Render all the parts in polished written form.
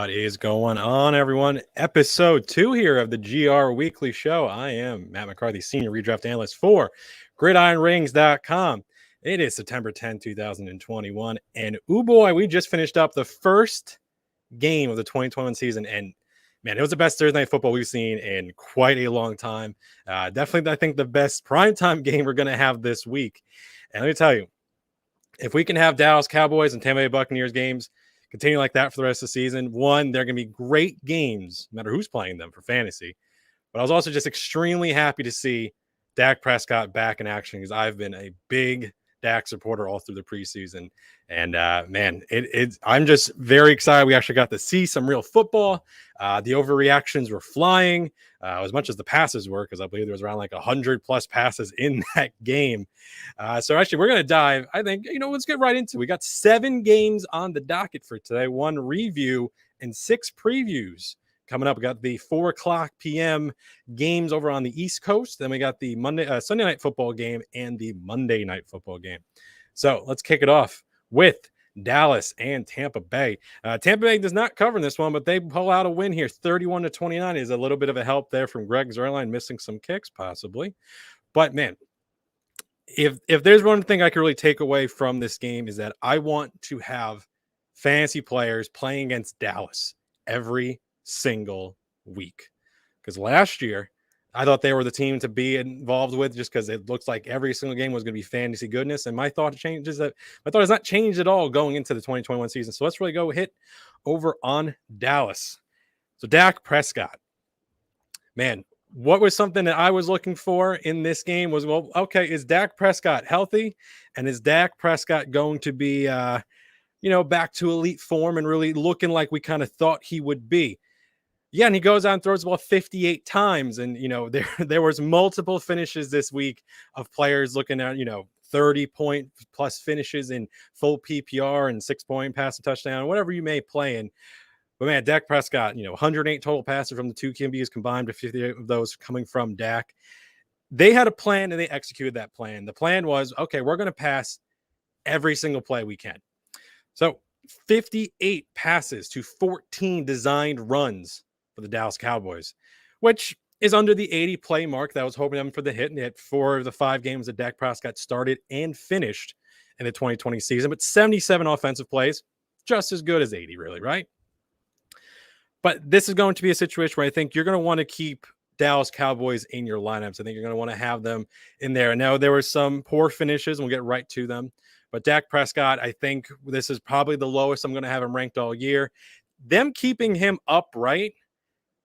What is going on, everyone? Episode 2 here of the GR Weekly Show. I am Matt McCarthy, Senior Redraft Analyst for GridironRatings.com. It is September 10, 2021. And, ooh boy, we just finished up the first game of the 2021 season. And, man, it was the best Thursday Night Football we've seen in quite a long time. Definitely, I think, the best primetime game we're going to have this week. And let me tell you, if we can have Dallas Cowboys and Tampa Bay Buccaneers games continue like that for the rest of the season, one, they're going to be great games, no matter who's playing them for fantasy. But I was also just extremely happy to see Dak Prescott back in action because I've been a big Dak supporter all through the preseason. And man, I'm just very excited. We actually got to see some real football. The overreactions were flying as much as the passes were, because I believe there was around like 100 plus passes in that game. So actually, we're going to dive. I think, let's get right into it. We got 7 games on the docket for today, 1 review and 6 previews. Coming up, we got the 4:00 p.m. games over on the East Coast. Then we got the Sunday night football game and the Monday night football game. So let's kick it off with Dallas and Tampa Bay. Tampa Bay does not cover in this one, but they pull out a win here. 31-29 is a little bit of a help there from Greg Zuerlein, missing some kicks possibly. But man, if there's one thing I can really take away from this game is that I want to have fantasy players playing against Dallas every single week, because last year I thought they were the team to be involved with, just because it looks like every single game was going to be fantasy goodness. And my thought has not changed at all going into the 2021 season. So let's really go hit over on Dallas. So Dak Prescott, man, what was something that I was looking for in this game was, well, okay, is Dak Prescott healthy, and is Dak Prescott going to be back to elite form and really looking like we kind of thought he would be? Yeah, and he goes out and throws the ball 58 times. And, there was multiple finishes this week of players looking at, 30-point plus finishes in full PPR and 6-point pass and touchdown, whatever you may play in. But, man, Dak Prescott, 108 total passes from the 2 QBs combined, with 58 of those coming from Dak. They had a plan, and they executed that plan. The plan was, okay, we're going to pass every single play we can. So 58 passes to 14 designed runs for the Dallas Cowboys, which is under the 80 play mark that I was hoping them for the hit. And they had 4 of the 5 games that Dak Prescott started and finished in the 2020 season, but 77 offensive plays, just as good as 80, really, right? But this is going to be a situation where I think you're going to want to keep Dallas Cowboys in your lineups. I think you're going to want to have them in there. Now, there were some poor finishes, and we'll get right to them. But Dak Prescott, I think this is probably the lowest I'm going to have him ranked all year. Them keeping him upright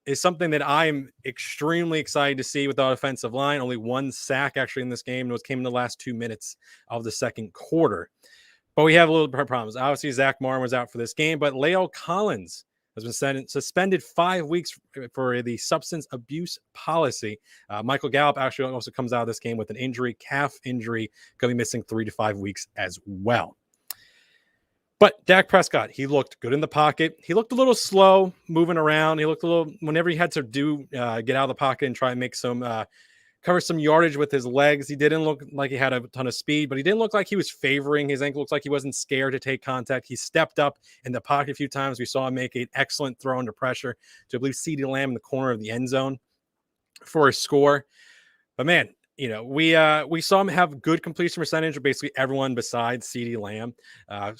is something that I'm extremely excited to see with the offensive line. Only 1 sack actually in this game. It came in the last 2 minutes of the second quarter. But we have a little bit of problems. Obviously, Zach Martin was out for this game, but La'el Collins has been suspended 5 weeks for the substance abuse policy. Michael Gallup actually also comes out of this game with an injury, calf injury, going to be missing 3 to 5 weeks as well. But Dak Prescott, he looked good in the pocket. He looked a little slow moving around. He looked a little, whenever he had to get out of the pocket and try and make some, cover some yardage with his legs. He didn't look like he had a ton of speed, but he didn't look like he was favoring his ankle. Looks like he wasn't scared to take contact. He stepped up in the pocket a few times. We saw him make an excellent throw under pressure to, I believe, CeeDee Lamb in the corner of the end zone for a score. But man, we saw him have good completion percentage of basically everyone besides CeeDee Lamb,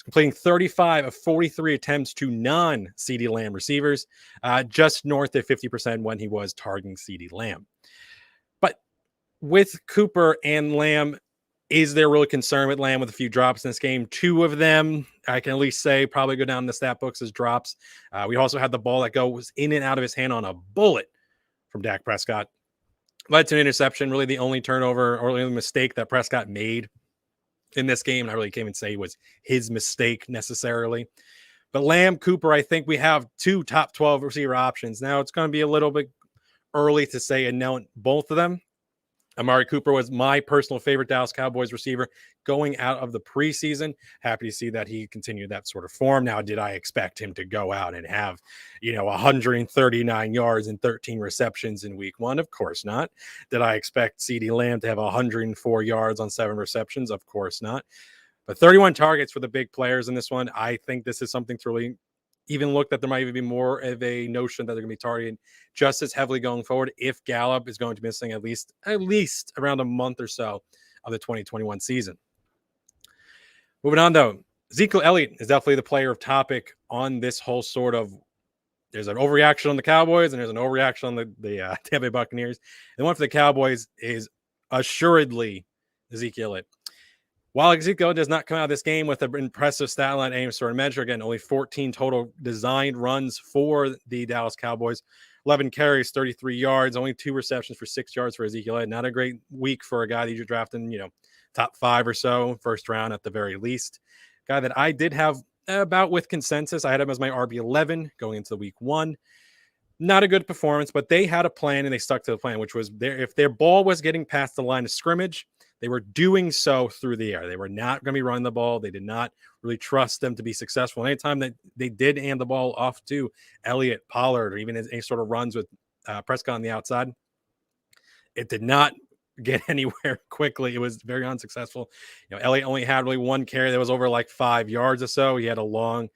completing 35 of 43 attempts to non-CeeDee Lamb receivers, just north of 50% when he was targeting CeeDee Lamb. But with Cooper and Lamb, is there really concern with Lamb with a few drops in this game? 2 of them, I can at least say, probably go down in the stat books as drops. We also had the ball that goes in and out of his hand on a bullet from Dak Prescott. Led to an interception, really the only turnover or the only mistake that Prescott made in this game. And I really can't even say it was his mistake necessarily. But Lamb, Cooper, I think we have 2 top 12 receiver options. Now, it's going to be a little bit early to say and know both of them. Amari Cooper was my personal favorite Dallas Cowboys receiver going out of the preseason. Happy to see that he continued that sort of form. Now, did I expect him to go out and have, 139 yards and 13 receptions in week 1? Of course not. Did I expect CeeDee Lamb to have 104 yards on 7 receptions? Of course not. But 31 targets for the big players in this one. I think this is something to really even look that there might even be more of a notion that they're going to be targeting just as heavily going forward if Gallup is going to be missing at least around a month or so of the 2021 season. Moving on, though, Ezekiel Elliott is definitely the player of topic on this whole sort of. There's an overreaction on the Cowboys and there's an overreaction on the Tampa Bay Buccaneers. The one for the Cowboys is assuredly Ezekiel Elliott. While Ezekiel does not come out of this game with an impressive stat line, aim, sort of measure, again, only 14 total designed runs for the Dallas Cowboys, 11 carries, 33 yards, only 2 receptions for 6 yards for Ezekiel Elliott. Not a great week for a guy that you're drafting, top 5 or so, first round at the very least. Guy that I did have about with consensus. I had him as my RB11 going into the week 1. Not a good performance, but they had a plan and they stuck to the plan, which was if their ball was getting past the line of scrimmage, they were doing so through the air. They were not going to be running the ball. They did not really trust them to be successful. Anytime that they did hand the ball off to Elliott, Pollard, or even any sort of runs with Prescott on the outside, it did not get anywhere quickly. It was very unsuccessful. Elliott only had really 1 carry that was over like 5 yards or so. He had a long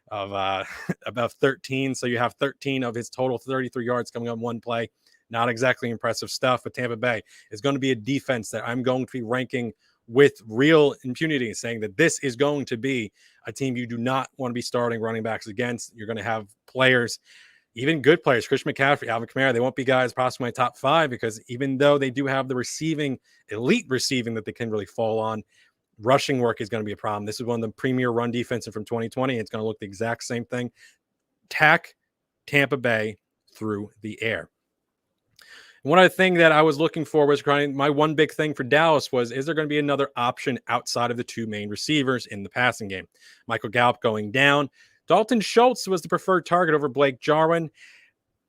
of about 13. So you have 13 of his total 33 yards coming on 1 play. Not exactly impressive stuff, but Tampa Bay is going to be a defense that I'm going to be ranking with real impunity, saying that this is going to be a team you do not want to be starting running backs against. You're going to have players, even good players, Christian McCaffrey, Alvin Kamara. They won't be guys possibly my top 5 because even though they do have the elite receiving that they can really fall on, rushing work is going to be a problem. This is one of the premier run defenses from 2020. It's going to look the exact same thing. Attack Tampa Bay through the air. One other thing that I was looking for was my one big thing for Dallas was, is there going to be another option outside of the 2 main receivers in the passing game? Michael Gallup going down. Dalton Schultz was the preferred target over Blake Jarwin.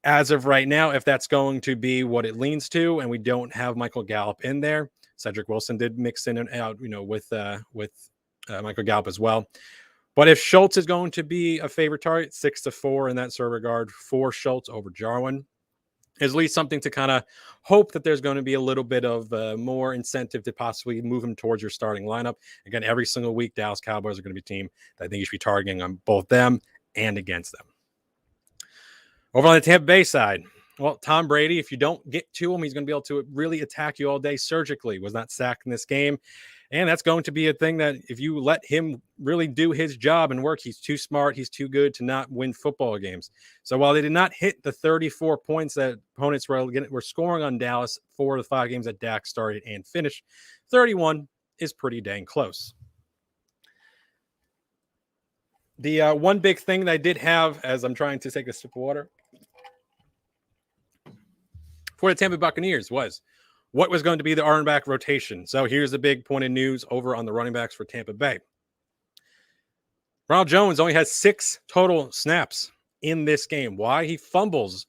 As of right now, if that's going to be what it leans to, and we don't have Michael Gallup in there, Cedric Wilson did mix in and out, with Michael Gallup as well. But if Schultz is going to be a favorite target, 6-4 in that sort of regard for Schultz over Jarwin, is at least something to kind of hope that there's going to be a little bit of more incentive to possibly move him towards your starting lineup. Again, every single week, Dallas Cowboys are going to be a team that I think you should be targeting on both them and against them. Over on the Tampa Bay side, well, Tom Brady, if you don't get to him, he's going to be able to really attack you all day surgically. Was not sacked in this game. And that's going to be a thing that if you let him really do his job and work, he's too smart, he's too good to not win football games. So while they did not hit the 34 points that opponents were scoring on Dallas 4 of the 5 games that Dak started and finished, 31 is pretty dang close. The one big thing that I did have, as I'm trying to take a sip of water, for the Tampa Buccaneers was what was going to be the running back rotation. So here's the big point of news over on the running backs for Tampa Bay. Ronald Jones only has 6 total snaps in this game. Why? He fumbles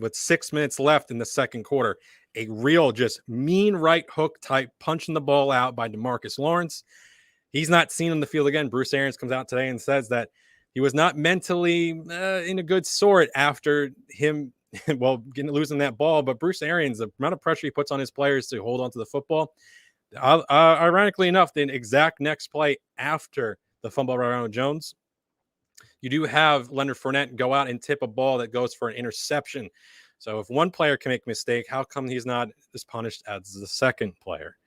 with 6 minutes left in the second quarter. A real just mean right hook type punching the ball out by DeMarcus Lawrence. He's not seen on the field again. Bruce Arians comes out today and says that he was not mentally in a good sort after him losing that ball. But Bruce Arians, the amount of pressure he puts on his players to hold on to the football, ironically enough, the exact next play after the fumble by Ronald Jones, you do have Leonard Fournette go out and tip a ball that goes for an interception. So if one player can make a mistake, how come he's not as punished as the second player?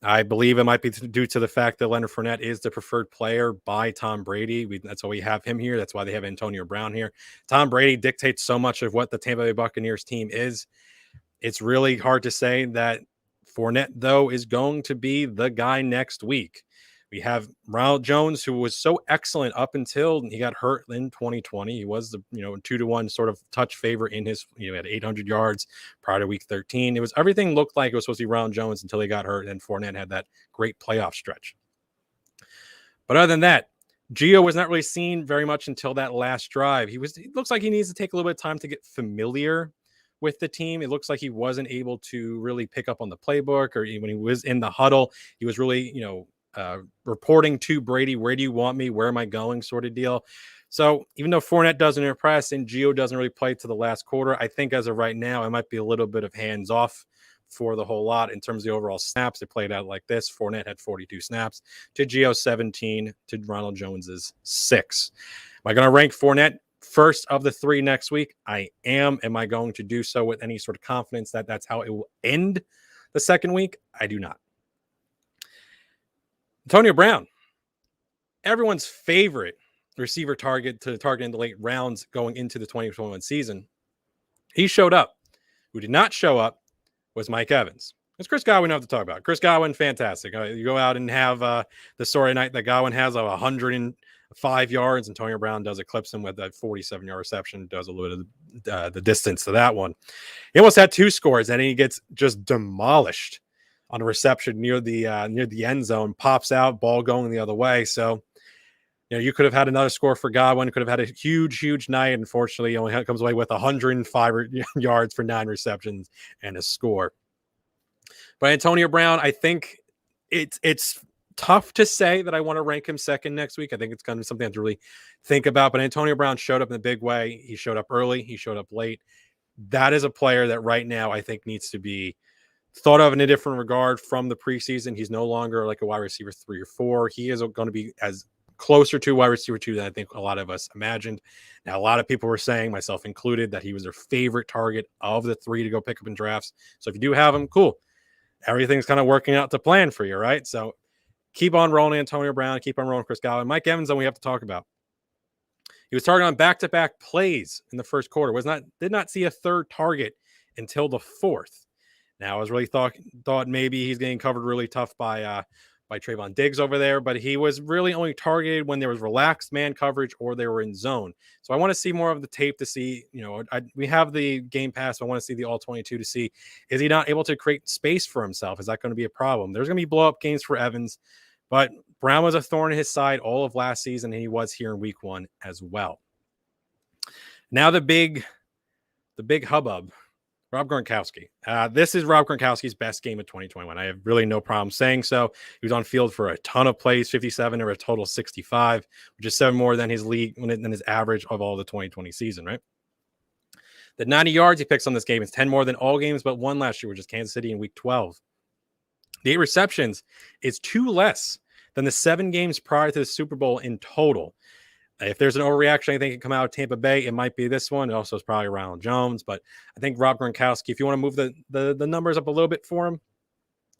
I believe it might be due to the fact that Leonard Fournette is the preferred player by Tom Brady. That's why we have him here. That's why they have Antonio Brown here. Tom Brady dictates so much of what the Tampa Bay Buccaneers team is. It's really hard to say that Fournette, though, is going to be the guy next week. We have Ronald Jones, who was so excellent up until he got hurt in 2020. He was the 2-1 sort of touch favorite in his, at 800 yards prior to week 13. Everything looked like it was supposed to be Ronald Jones until he got hurt, and Fournette had that great playoff stretch. But other than that, Gio was not really seen very much until that last drive. It looks like he needs to take a little bit of time to get familiar with the team. It looks like he wasn't able to really pick up on the playbook, or when he was in the huddle, he was really, reporting to Brady, where do you want me? Where am I going? Sort of deal. So even though Fournette doesn't impress and Gio doesn't really play to the last quarter, I think as of right now, it might be a little bit of hands off for the whole lot in terms of the overall snaps. It played out like this. Fournette had 42 snaps to Gio 17 to Ronald Jones's 6. I going to rank Fournette first of the three next week? I am. Am I going to do so with any sort of confidence that that's how it will end the second week? I do not. Antonio Brown, everyone's favorite receiver target to target in the late rounds going into the 2021 season. He showed up. Who did not show up was Mike Evans. It's Chris Godwin I have to talk about. Chris Godwin, fantastic. You go out and have the story night that Godwin has of 105 yards. Antonio Brown does eclipse him with that 47-yard reception, does a little bit of the distance to that one. He almost had 2 scores, and he gets just demolished on a reception near the end zone, pops out, ball going the other way. So, you could have had another score for Godwin, could have had a huge night. Unfortunately, he only comes away with 105 yards for 9 receptions and a score. But Antonio Brown, I think it's tough to say that I want to rank him second next week. I think it's going to be something I have to really think about. But Antonio Brown showed up in a big way. He showed up early. He showed up late. That is a player that right now I think needs to be thought of in a different regard from the preseason. He's no longer like a wide receiver 3 or 4. He is going to be as closer to wide receiver 2 than I think a lot of us imagined. Now, a lot of people were saying, myself included, that he was their favorite target of the 3 to go pick up in drafts. So if you do have him, cool. Everything's kind of working out to plan for you, right? So keep on rolling Antonio Brown, keep on rolling Chris Godwin. Mike Evans, we have to talk about. He was targeted on back-to-back plays in the first quarter. Did not see a third target until the fourth. Now, I was really thought maybe he's getting covered really tough by Trayvon Diggs over there, but he was really only targeted when there was relaxed man coverage or they were in zone. So I want to see more of the tape to see, we have the Game Pass. I want to see the all 22 to see, is he not able to create space for himself? Is that going to be a problem? There's going to be blow-up games for Evans, but Brown was a thorn in his side all of last season, and he was here in week 1 as well. Now the big hubbub. Rob Gronkowski. This is Rob Gronkowski's best game of 2021. I have really no problem saying so. He was on field for a ton of plays, 57 or a total 65, which is 7 more than his average of all the 2020 season, right? The 90 yards he picks on this game is 10 more than all games but 1 last year, which is Kansas City in week 12. The 8 receptions is 2 less than the 7 games prior to the Super Bowl in total. If there's an overreaction, I think it can come out of Tampa Bay. It might be this one. It also is probably Ronald Jones. But I think Rob Gronkowski, if you want to move the numbers up a little bit for him,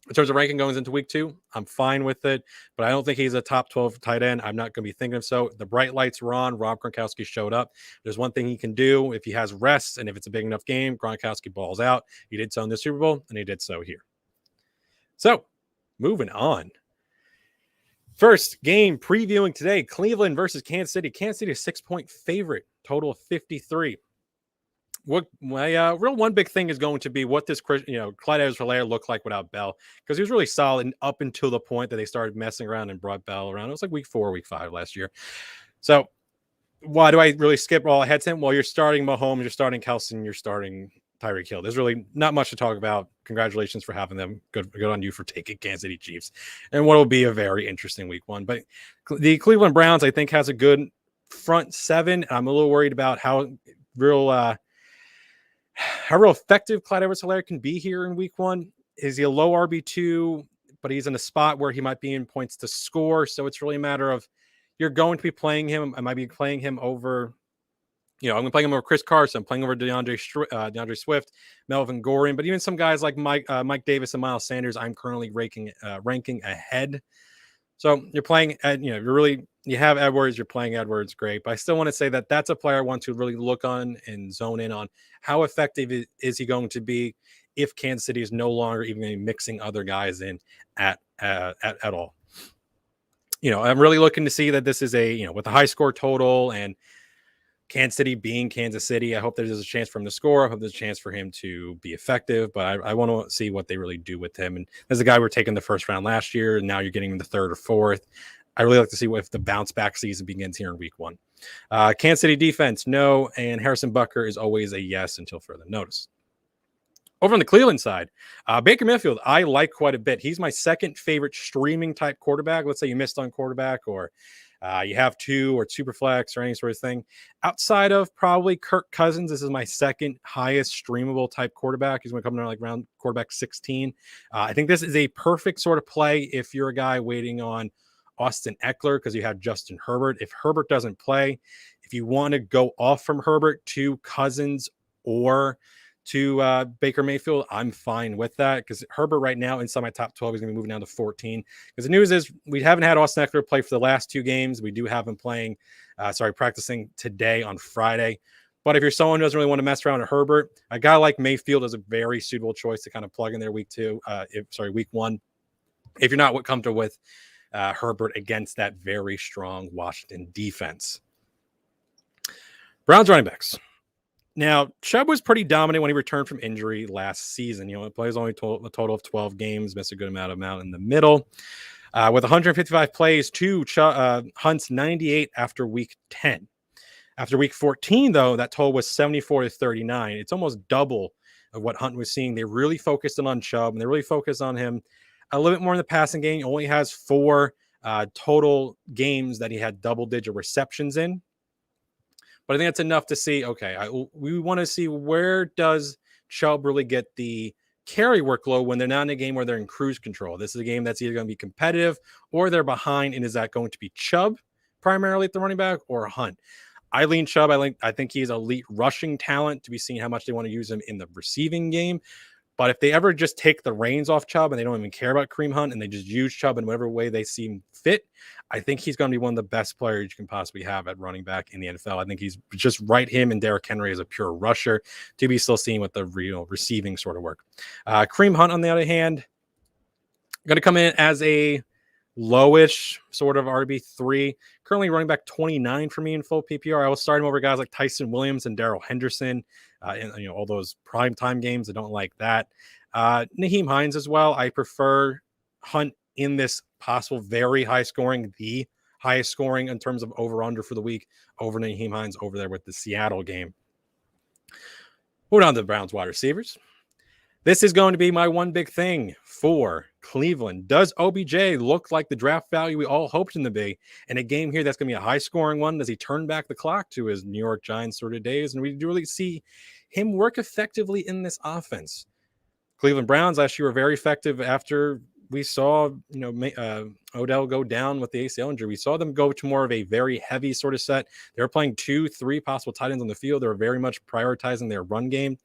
in terms of ranking going into week 2, I'm fine with it. But I don't think he's a top 12 tight end. I'm not going to be thinking of so. The bright lights were on. Rob Gronkowski showed up. There's one thing he can do if he has rest, and if it's a big enough game, Gronkowski balls out. He did so in the Super Bowl, and he did so here. So, moving on. First game previewing today, Cleveland versus Kansas City. Kansas City, a 6-point favorite, total of 53. What my real one big thing is going to be what this Clyde Edwards-Helaire looked like without Bell, because he was really solid up until the point that they started messing around and brought Bell around. It was like week 4, week 5 last year. So why do I really skip all ahead to him? Well, you're starting Mahomes, you're starting Kelson, you're starting Tyreek Hill. There's really not much to talk about. Congratulations for having them. Good on you for taking Kansas City Chiefs. And what will be a very interesting week 1. But the Cleveland Browns, I think, has a good front 7. I'm a little worried about how real effective Clyde Edwards-Helaire can be here in week 1. Is he a low RB2, but he's in a spot where he might be in points to score. So it's really a matter of, you're going to be playing him. I might be playing him over, I'm going to play him over Chris Carson, playing over DeAndre Swift, Melvin Gordon, but even some guys like Mike Davis and Miles Sanders, I'm currently ranking ahead. So you're playing at, you have Edwards, you're playing Edwards, great. But I still want to say that that's a player I want to really look on and zone in on. How effective is he going to be if Kansas City is no longer even mixing other guys in at all? I'm really looking to see that this is with a high score total and Kansas City being Kansas City, I hope there's a chance for him to score. I hope there's a chance for him to be effective, but I want to see what they really do with him. And as a guy we're taking the first round last year, and now you're getting him the 3rd or 4th. I really like to see if the bounce back season begins here in week 1. Kansas City defense, no, and Harrison Butker is always a yes until further notice. Over on the Cleveland side, Baker Mayfield, I like quite a bit. He's my second favorite streaming type quarterback. Let's say you missed on quarterback, or you have 2 or super flex or any sort of thing. Outside of probably Kirk Cousins, this is my second highest streamable type quarterback. He's going to come down around quarterback 16. I think this is a perfect sort of play if you're a guy waiting on Austin Eckler, because you have Justin Herbert. If Herbert doesn't play, If you want to go off from Herbert to Cousins or to Baker Mayfield, I'm fine with that because Herbert right now inside my top 12 is going to be moving down to 14. Because the news is we haven't had Austin Eckler play for the last 2 games. We do have him practicing today on Friday. But if you're someone who doesn't really want to mess around with Herbert, a guy like Mayfield is a very suitable choice to kind of plug in there week 1. If you're not comfortable with Herbert against that very strong Washington defense. Browns running backs. Now, Chubb was pretty dominant when he returned from injury last season. He plays only a total of 12 games, missed a good amount in the middle. With 155 plays to Hunt's 98 after week 10. After week 14, though, that total was 74-39. It's almost double of what Hunt was seeing. They really focused on Chubb, and they really focused on him a little bit more in the passing game. He only has 4 total games that he had double-digit receptions in. But I think that's enough to see, okay, we want to see where does Chubb really get the carry workload when they're not in a game where they're in cruise control. This is a game that's either going to be competitive or they're behind, and is that going to be Chubb primarily at the running back or Hunt? I lean Chubb. I think he's elite rushing talent to be seeing how much they want to use him in the receiving game. But if they ever just take the reins off Chubb and they don't even care about Kareem Hunt and they just use Chubb in whatever way they seem fit, I think he's going to be one of the best players you can possibly have at running back in the NFL. I think he's just right. Him and Derrick Henry as a pure rusher to be still seeing with the real receiving sort of work. Kareem Hunt, on the other hand, going to come in as a lowish sort of RB3. Currently running back 29 for me in full PPR. I will start him over guys like Tyson Williams and Darrell Henderson. And all those primetime games. I don't like that. Nyheim Hines as well. I prefer Hunt in this possible very high scoring, the highest scoring in terms of over-under for the week over Nyheim Hines over there with the Seattle game. Moving on to the Browns wide receivers. This is going to be my one big thing for Cleveland. Does OBJ look like the draft value we all hoped him to be in a game here that's going to be a high-scoring one? Does he turn back the clock to his New York Giants sort of days? And we do really see him work effectively in this offense. Cleveland Browns last year were very effective after we saw Odell go down with the ACL injury. We saw them go to more of a very heavy sort of set. They were playing 2-3 possible tight ends on the field. They were very much prioritizing their run game.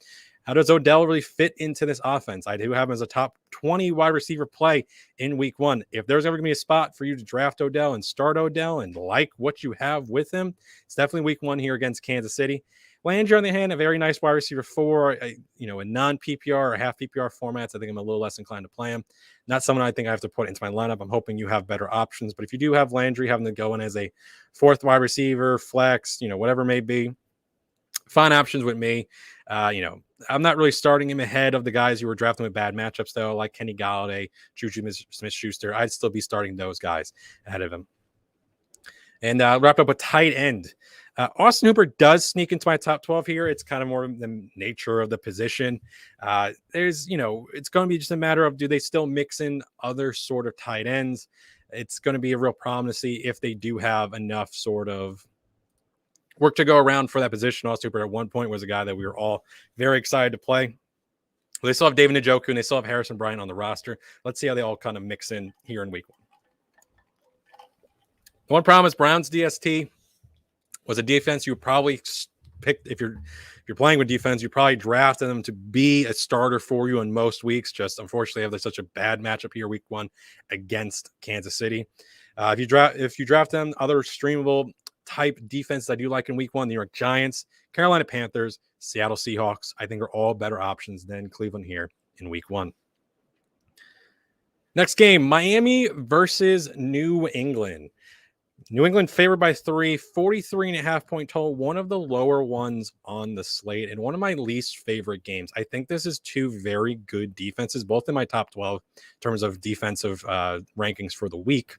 How does Odell really fit into this offense? I do have him as a top 20 wide receiver play in week 1. If there's ever going to be a spot for you to draft Odell and start Odell and like what you have with him, it's definitely week 1 here against Kansas City. Landry, on the hand, a very nice wide receiver 4, a non-PPR or half PPR formats. I think I'm a little less inclined to play him. Not someone I think I have to put into my lineup. I'm hoping you have better options. But if you do have Landry, having to go in as a 4th wide receiver, flex, whatever it may be, fine options with me. I'm not really starting him ahead of the guys who were drafting with bad matchups, though, like Kenny Galladay, Juju Smith-Schuster. I'd still be starting those guys ahead of him. And wrap up with tight end. Austin Hooper does sneak into my top 12 here. It's kind of more the nature of the position. It's going to be just a matter of, do they still mix in other sort of tight ends? It's going to be a real problem to see if they do have enough sort of work to go around for that position. Austin Hooper at one point was a guy that we were all very excited to play. They still have David Njoku and they still have Harrison Bryant on the roster. Let's see how they all kind of mix in here in week 1. The one problem is Browns DST was a defense you probably picked. If you're playing with defense, you probably drafted them to be a starter for you in most weeks. Just unfortunately, have such a bad matchup here week 1 against Kansas City. If you draft them, other streamable type defense I do like in week 1, the New York Giants, Carolina Panthers, Seattle Seahawks, I think are all better options than Cleveland here in week 1. Next game, Miami versus New England. New England favored by 3, 43.5 point total, one of the lower ones on the slate and one of my least favorite games. I think this is 2 very good defenses, both in my top 12 in terms of defensive rankings for the week.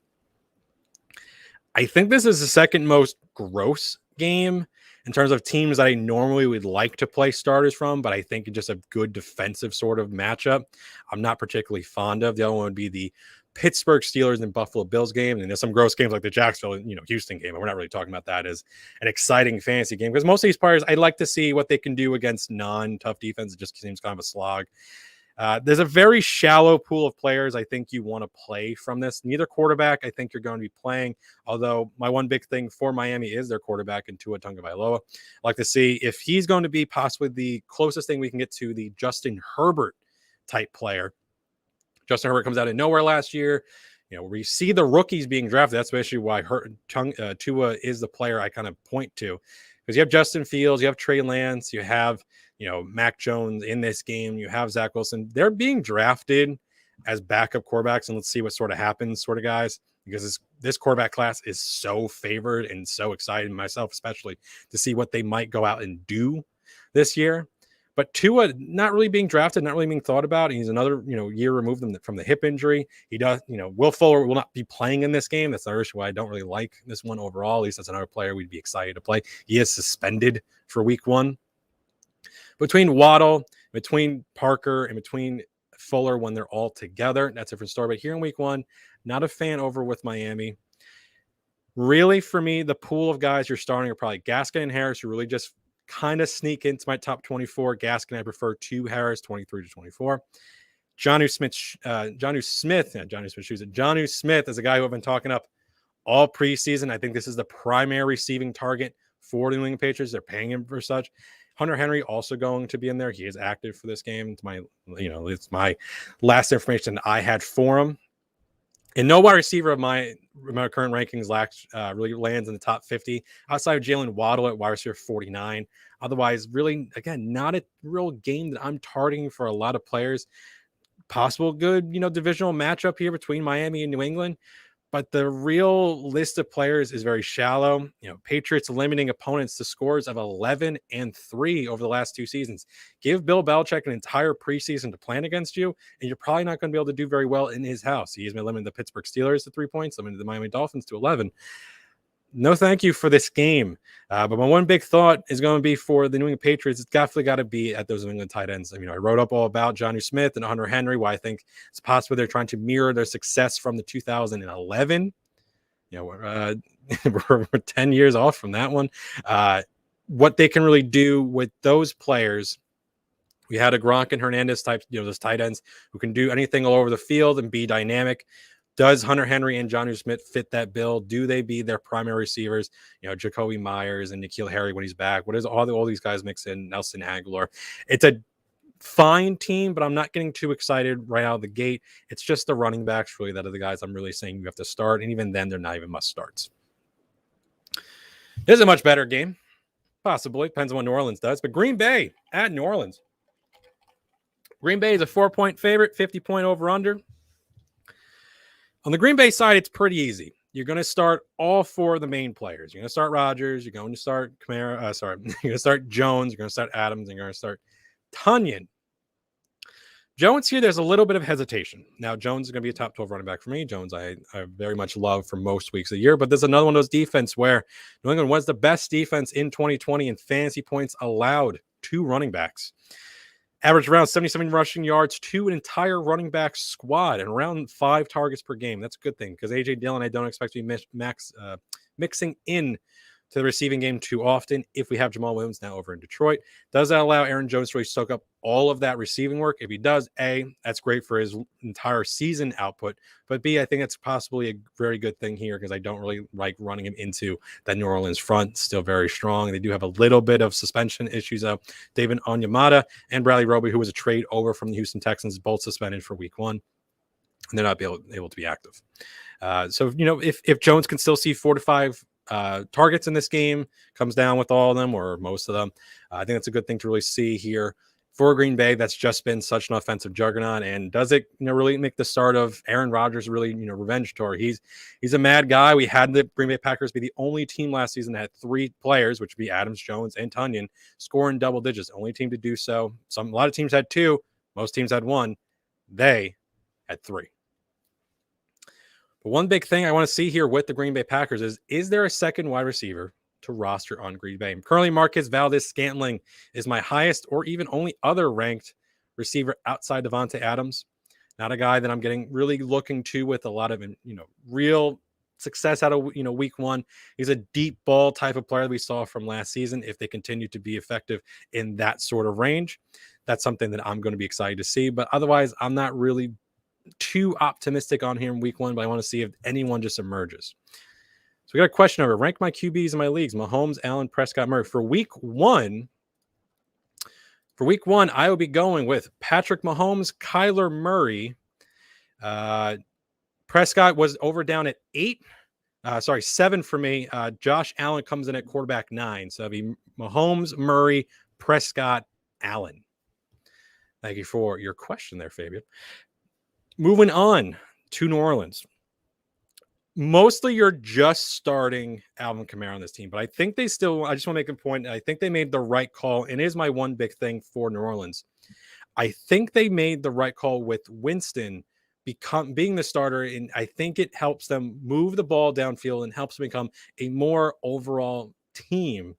I think this is the second most gross game in terms of teams that I normally would like to play starters from, but I think just a good defensive sort of matchup I'm not particularly fond of. The other one would be the Pittsburgh Steelers and Buffalo Bills game. And there's some gross games like the Jacksonville, Houston game, but we're not really talking about that as an exciting fantasy game because most of these players, I'd like to see what they can do against non-tough defense. It just seems kind of a slog. There's a very shallow pool of players I think you want to play from this. Neither quarterback I think you're going to be playing, although my one big thing for Miami is their quarterback in Tua Tagovailoa. I'd like to see if he's going to be possibly the closest thing we can get to the Justin Herbert type player. Justin Herbert comes out of nowhere last year. We see the rookies being drafted. That's basically why Tua is the player I kind of point to, because you have Justin Fields, you have Trey Lance, you have Mac Jones in this game, you have Zach Wilson. They're being drafted as backup quarterbacks, and let's see what sort of happens, sort of guys, because this quarterback class is so favored and so excited, myself especially, to see what they might go out and do this year. But Tua not really being drafted, not really being thought about. He's another, year removed from the hip injury. He does, Will Fuller will not be playing in this game. That's another issue why I don't really like this one overall. At least that's another player we'd be excited to play. He is suspended for week 1. Between Waddle, between Parker, and between Fuller when they're all together, that's a different story. But here in week 1, not a fan over with Miami. Really, for me, the pool of guys you're starting are probably Gaskin and Harris, who really just kind of sneak into my top 24. Gaskin, I prefer to Harris, 23 to 24. Jonnu Smith is a guy who I've been talking up all preseason. I think this is the primary receiving target for the New England Patriots. They're paying him for such. Hunter Henry also going to be in there. He is active for this game. It's my last information I had for him. And no wide receiver of my current rankings really lands in the top 50 outside of Jalen Waddle at wide receiver 49. Otherwise, really, again, not a real game that I'm targeting for a lot of players. Possible good, divisional matchup here between Miami and New England. But the real list of players is very shallow. Patriots limiting opponents to scores of 11-3 over the last 2 seasons. Give Bill Belichick an entire preseason to plan against you, and you're probably not going to be able to do very well in his house. He has been limiting the Pittsburgh Steelers to 3 points, limiting the Miami Dolphins to 11. No thank you for this game. But my one big thought is going to be for the New England Patriots. It's definitely got to be at those New England tight ends. I wrote up all about Jonnu Smith and Hunter Henry, why I think it's possible they're trying to mirror their success from the 2011. We're 10 years off from that one. What they can really do with those players. We had a Gronk and Hernandez type, those tight ends who can do anything all over the field and be dynamic. Does Hunter Henry and Jonnu Smith fit that bill? Do they be their primary receivers? Jacoby Myers and N'Keal Harry when he's back. What is all these guys mix in? Nelson Aguilar. It's a fine team, but I'm not getting too excited right out of the gate. It's just the running backs really that are the guys I'm really saying you have to start, and even then they're not even must starts. This is a much better game, possibly depends on what New Orleans does. But Green Bay at New Orleans. Green Bay is a 4-point favorite, 50-point over under. On the Green Bay side, it's pretty easy. You're going to start all 4 of the main players. You're going to start Rodgers. You're going to start Kamara. You're going to start Jones. You're going to start Adams. And you're going to start Tunyon. Jones here, there's a little bit of hesitation. Now, Jones is going to be a top 12 running back for me. Jones, I very much love for most weeks of the year. But there's another one of those defense where New England was the best defense in 2020 in fantasy points allowed to running backs. Average around 77 rushing yards to an entire running back squad and around 5 targets per game. That's a good thing because A.J. Dillon, I don't expect to be mixing in to the receiving game too often if we have Jamal Williams now over in Detroit. Does that allow Aaron Jones to really soak up all of that receiving work? If he does, A, that's great for his entire season output. But B, I think that's possibly a very good thing here because I don't really like running him into that New Orleans front. Still very strong. They do have a little bit of suspension issues of David Onyemata and Bradley Roby, who was a trade over from the Houston Texans, both suspended for week 1. And they're not able to be active. So, if Jones can still see 4 to 5 targets in this game, comes down with all of them or most of them, I think that's a good thing to really see here for Green Bay. That's just been such an offensive juggernaut. And does it really make the start of Aaron Rodgers really revenge tour? He's a mad guy. We had the Green Bay Packers be the only team last season that had 3 players, which would be Adams, Jones, and Tunyon, scoring double digits. Only team to do so. A lot of teams had 2, most teams had 1. They had 3. But one big thing I want to see here with the Green Bay Packers is there a second wide receiver to roster on Green Bay? Currently, Marquez Valdes-Scantling is my highest or even only other ranked receiver outside Devontae Adams. Not a guy that I'm getting really looking to with a lot of real success out of week 1. He's a deep ball type of player that we saw from last season if they continue to be effective in that sort of range. that's something that I'm going to be excited to see. But otherwise, I'm not really too optimistic on here in week 1, but I want to see if anyone just emerges. So we got a question over. Rank my QBs in my leagues: Mahomes, Allen, Prescott, Murray. For week one, I will be going with Patrick Mahomes, Kyler Murray. Prescott was over down at 7 for me. Josh Allen comes in at quarterback 9. So it'll be Mahomes, Murray, Prescott, Allen. Thank you for your question there, Fabian. Moving on to New Orleans. Mostly you're just starting Alvin Kamara on this team, but I think I just want to make a point. I think they made the right call, and it is my one big thing for New Orleans. I think they made the right call with Winston being the starter, and I think it helps them move the ball downfield and helps them become a more overall team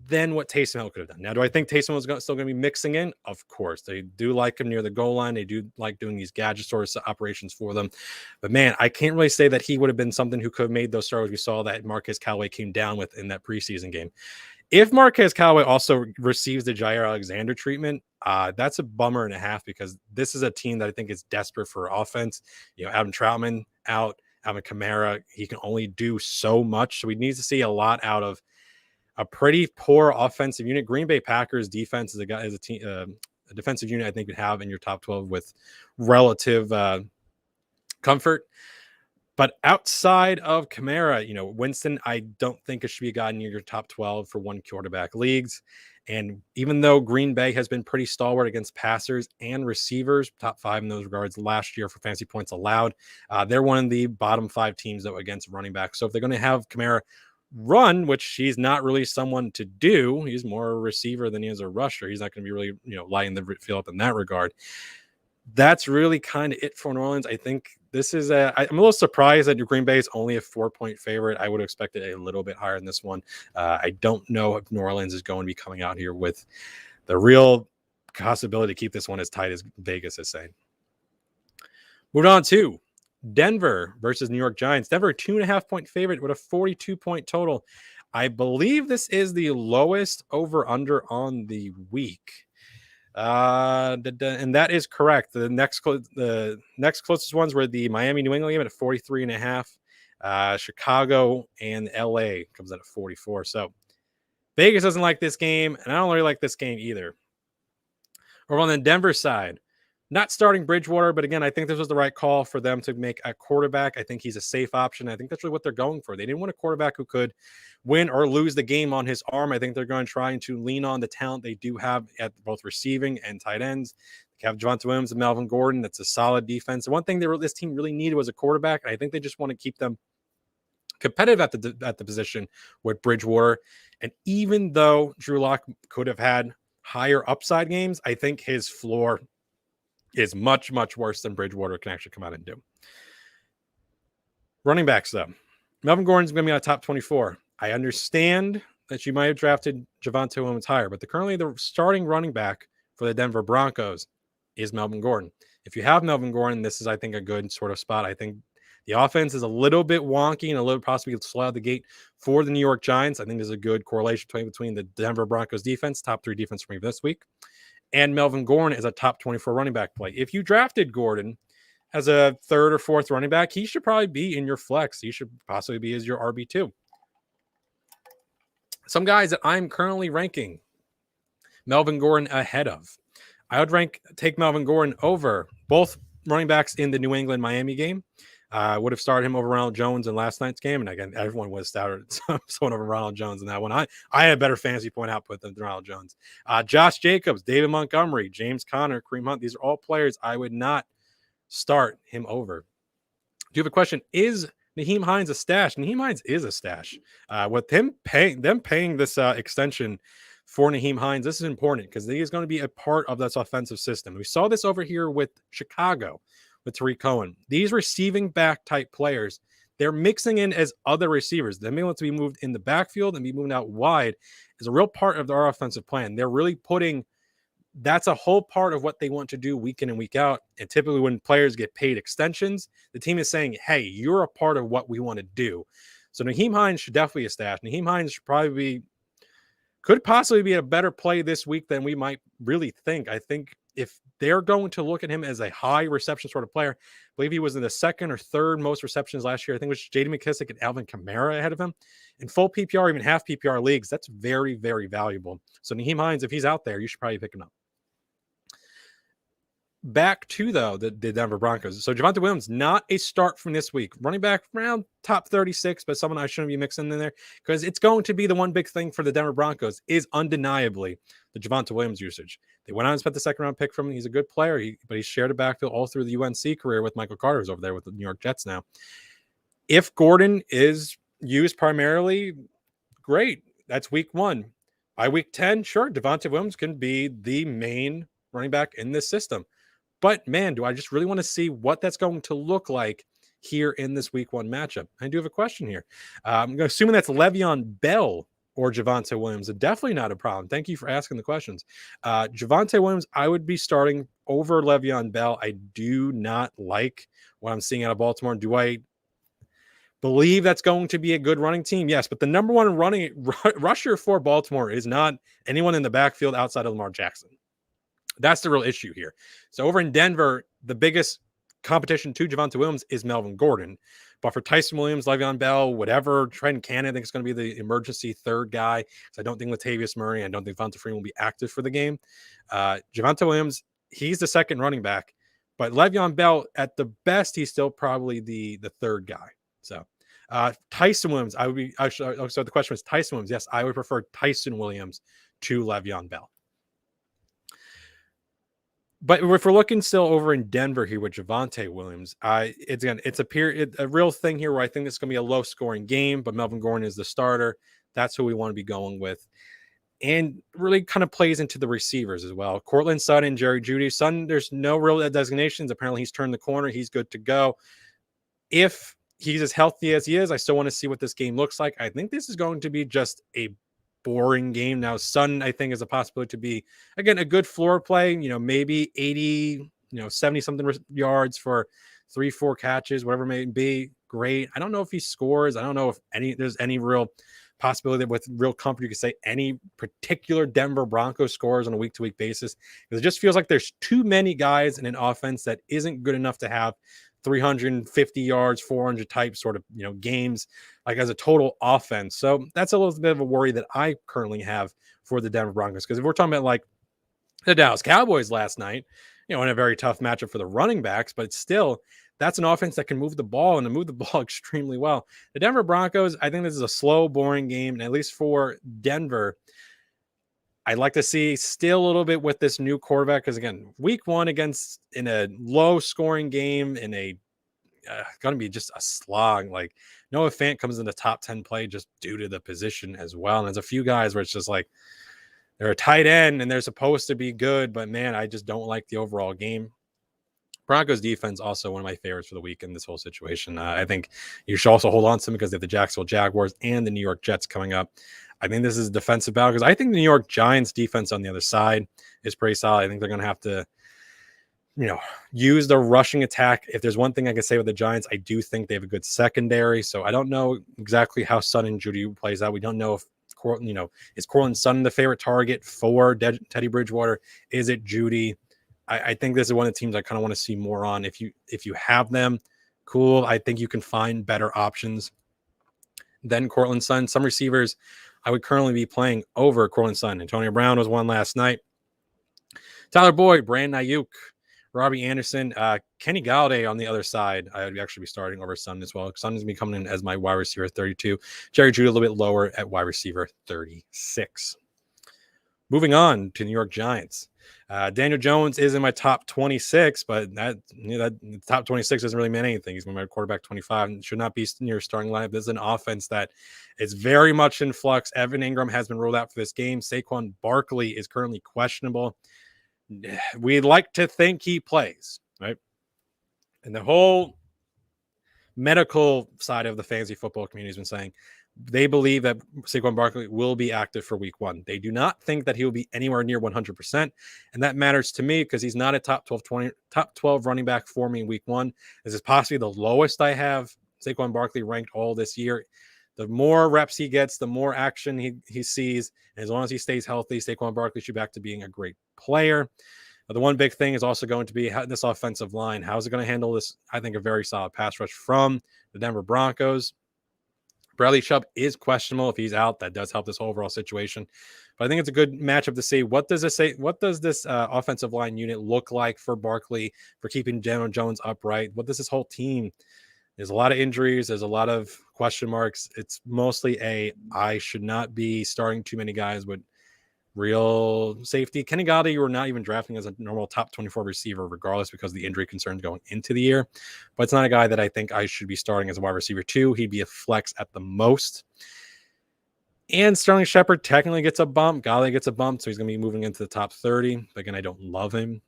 than what Taysom Hill could have done. Now, do I think Taysom was still going to be mixing in? Of course. They do like him near the goal line. They do like doing these gadget sort of operations for them. But, man, I can't really say that he would have been something who could have made those starters we saw that Marquez Callaway came down with in that preseason game. If Marquez Callaway also receives the Jair Alexander treatment, that's a bummer and a half, because this is a team that I think is desperate for offense. Adam Troutman out, Alvin Kamara, he can only do so much. So we need to see a lot out of a pretty poor offensive unit. Green Bay Packers defense is a defensive unit I think you'd have in your top 12 with relative comfort. But outside of Kamara, Winston, I don't think it should be a guy near your top 12 for one quarterback leagues. And even though Green Bay has been pretty stalwart against passers and receivers, top 5 in those regards last year for fantasy points allowed, they're one of the bottom 5 teams though against running back. So if they're going to have Kamara run, which he's not really someone to do, he's more a receiver than he is a rusher. He's not going to be really, lighting the field up in that regard. That's really kind of it for New Orleans. I think this is I'm a little surprised that Green Bay is only a 4-point favorite. I would have expected a little bit higher in this one. I don't know if New Orleans is going to be coming out here with the real possibility to keep this one as tight as Vegas is saying. Moving on to Denver versus New York Giants. Denver 2.5-point favorite with a 42-point total. I believe this is the lowest over under on the week. And that is correct. The next closest ones were the Miami New England game at 43.5. Chicago and LA comes out at 44. So Vegas doesn't like this game, and I don't really like this game either. Over on the Denver side, not starting Bridgewater, but again, I think this was the right call for them to make a quarterback. I think he's a safe option. I think that's really what they're going for. They didn't want a quarterback who could win or lose the game on his arm. I think they're going to try to lean on the talent they do have at both receiving and tight ends. They have Javonte Williams and Melvin Gordon. That's a solid defense. The one thing this team really needed was a quarterback. I think they just want to keep them competitive at the position with Bridgewater. And even though Drew Lock could have had higher upside games, I think his floor is much, much worse than Bridgewater can actually come out and do. Running backs, though. Melvin Gordon's going to be on top 24. I understand that you might have drafted Javonte Williams higher, but currently the starting running back for the Denver Broncos is Melvin Gordon. If you have Melvin Gordon, this is, I think, a good sort of spot. I think the offense is a little bit wonky and a little possibly slow out of the gate for the New York Giants. I think there's a good correlation between the Denver Broncos defense, top 3 defense for me this week, and Melvin Gordon is a top 24 running back play. If you drafted Gordon as a 3rd or 4th running back, he should probably be in your flex. He should possibly be as your RB2. Some guys that I'm currently ranking Melvin Gordon ahead of. I would take Melvin Gordon over both running backs in the New England-Miami game. I would have started him over Ronald Jones in last night's game. And again, everyone would have started someone over Ronald Jones in that one. I had a better fantasy point output than Ronald Jones. Josh Jacobs, David Montgomery, James Conner, Kareem Hunt. These are all players I would not start him over. Do you have a question? Is Nyheim Hines a stash? Nyheim Hines is a stash. With them paying this extension for Nyheim Hines, this is important because he is going to be a part of this offensive system. We saw this over here with Chicago, with Tariq Cohen. These receiving back type players, they're mixing in as other receivers. Them being able to be moved in the backfield and be moved out wide is a real part of their offensive plan. They're really that's a whole part of what they want to do week in and week out. And typically when players get paid extensions, the team is saying, hey, you're a part of what we want to do. So Nyheim Hines should definitely be a stash. Nyheim Hines should probably be could possibly be a better play this week than we might really think. I think if they're going to look at him as a high reception sort of player, I believe he was in the second or third most receptions last year. I think it was J.D. McKissick and Alvin Kamara ahead of him. In full PPR, even half PPR leagues, that's very, very valuable. So Nyheim Hines, if he's out there, you should probably pick him up. Back to, though, the Denver Broncos. So Javonte Williams, not a start from this week. Running back around top 36, but someone I shouldn't be mixing in there because it's going to be the one big thing for the Denver Broncos is undeniably the Javonte Williams usage. They went out and spent the second round pick from him. He's a good player, but he shared a backfield all through the UNC career with Michael Carter, who's over there with the New York Jets now. If Gordon is used primarily, great. That's week 1. By week 10, sure, Javonte Williams can be the main running back in this system. But, man, do I just really want to see what that's going to look like here in this week 1 matchup? I do have a question here. I'm assuming that's Le'Veon Bell or Javonte Williams. Definitely not a problem. Thank you for asking the questions. Javonte Williams, I would be starting over Le'Veon Bell. I do not like what I'm seeing out of Baltimore. Do I believe that's going to be a good running team? Yes, but the number one rusher for Baltimore is not anyone in the backfield outside of Lamar Jackson. That's the real issue here. So over in Denver, the biggest competition to Javonte Williams is Melvin Gordon. But for Tyson Williams, Le'Veon Bell, whatever, Trent Cannon, I think it's going to be the emergency third guy. So I don't think Latavius Murray, I don't think Devonta Freeman will be active for the game. Javonte Williams, he's the second running back. But Le'Veon Bell, at the best, he's still probably the third guy. So Tyson Williams, so the question was Tyson Williams. Yes, I would prefer Tyson Williams to Le'Veon Bell. But if we're looking still over in Denver here with Javonte Williams, it's a real thing here where I think it's going to be a low-scoring game, but Melvin Gordon is the starter. That's who we want to be going with. And really kind of plays into the receivers as well. Cortland Sutton and Jerry Jeudy. Sutton, there's no real designations. Apparently, he's turned the corner. He's good to go. If he's as healthy as he is, I still want to see what this game looks like. I think this is going to be just a boring game. Now, Sutton, I think, is a possibility to be, again, a good floor play, maybe 80, 70 something yards for 3-4 catches, whatever it may be. Great. I don't know if he scores. I don't know if there's any real possibility that with real comfort you could say any particular Denver Broncos scores on a week-to-week basis, because it just feels like there's too many guys in an offense that isn't good enough to have 350 yards, 400 type sort of, games like as a total offense. So that's a little bit of a worry that I currently have for the Denver Broncos. Because if we're talking about like the Dallas Cowboys last night, in a very tough matchup for the running backs, but still, that's an offense that can move the ball and move the ball extremely well. The Denver Broncos, I think this is a slow, boring game. And at least for Denver, I'd like to see still a little bit with this new quarterback, because again, week 1 in a low scoring game in a going to be just a slog. Like Noah Fant comes in the top 10 play just due to the position as well. And there's a few guys where it's just like they're a tight end and they're supposed to be good, but man, I just don't like the overall game. Broncos defense also one of my favorites for the week in this whole situation. I think you should also hold on to them because they have the Jacksonville Jaguars and the New York Jets coming up. I think this is a defensive battle because I think the New York Giants defense on the other side is pretty solid. I think they're going to have to, use the rushing attack. If there's one thing I can say with the Giants, I do think they have a good secondary. So I don't know exactly how Sutton and Jeudy plays out. We don't know if, is Cortland Sutton the favorite target for Teddy Bridgewater? Is it Jeudy? I think this is one of the teams I kind of want to see more on. If you have them, cool. I think you can find better options than Cortland Sutton. Some receivers I would currently be playing over Cortland Sutton. Antonio Brown was one last night. Tyler Boyd, Brandon Ayuk, Robbie Anderson, Kenny Galladay on the other side. I would actually be starting over Sutton as well. Sutton is going to be coming in as my wide receiver 32. Jerry Jeudy a little bit lower at wide receiver 36. Moving on to New York Giants. Daniel Jones is in my top 26, but that top 26 doesn't really mean anything. He's my quarterback 25 and should not be near starting lineup. This is an offense that is very much in flux. Evan Ingram has been ruled out for this game. Saquon Barkley is currently questionable. We'd like to think he plays, right? And the whole medical side of the fantasy football community has been saying they believe that Saquon Barkley will be active for week 1. They do not think that he will be anywhere near 100%. And that matters to me because he's not a top 12 running back for me in week 1. This is possibly the lowest I have Saquon Barkley ranked all this year. The more reps he gets, the more action he sees. And as long as he stays healthy, Saquon Barkley should be back to being a great player. The one big thing is also going to be this offensive line. How is it going to handle this? I think a very solid pass rush from the Denver Broncos. Bradley Chubb is questionable. If he's out, that does help this overall situation. But I think it's a good matchup to see. What does this offensive line unit look like for Barkley, for keeping Daniel Jones upright? What does this whole team? There's a lot of injuries. There's a lot of question marks. It's mostly I should not be starting too many guys with real safety. Kenny Golladay, you were not even drafting as a normal top 24 receiver, regardless, because of the injury concerns going into the year. But it's not a guy that I think I should be starting as a wide receiver too. He'd be a flex at the most. And Sterling Shepard technically gets a bump. Golladay gets a bump, so he's going to be moving into the top 30. But again, I don't love him.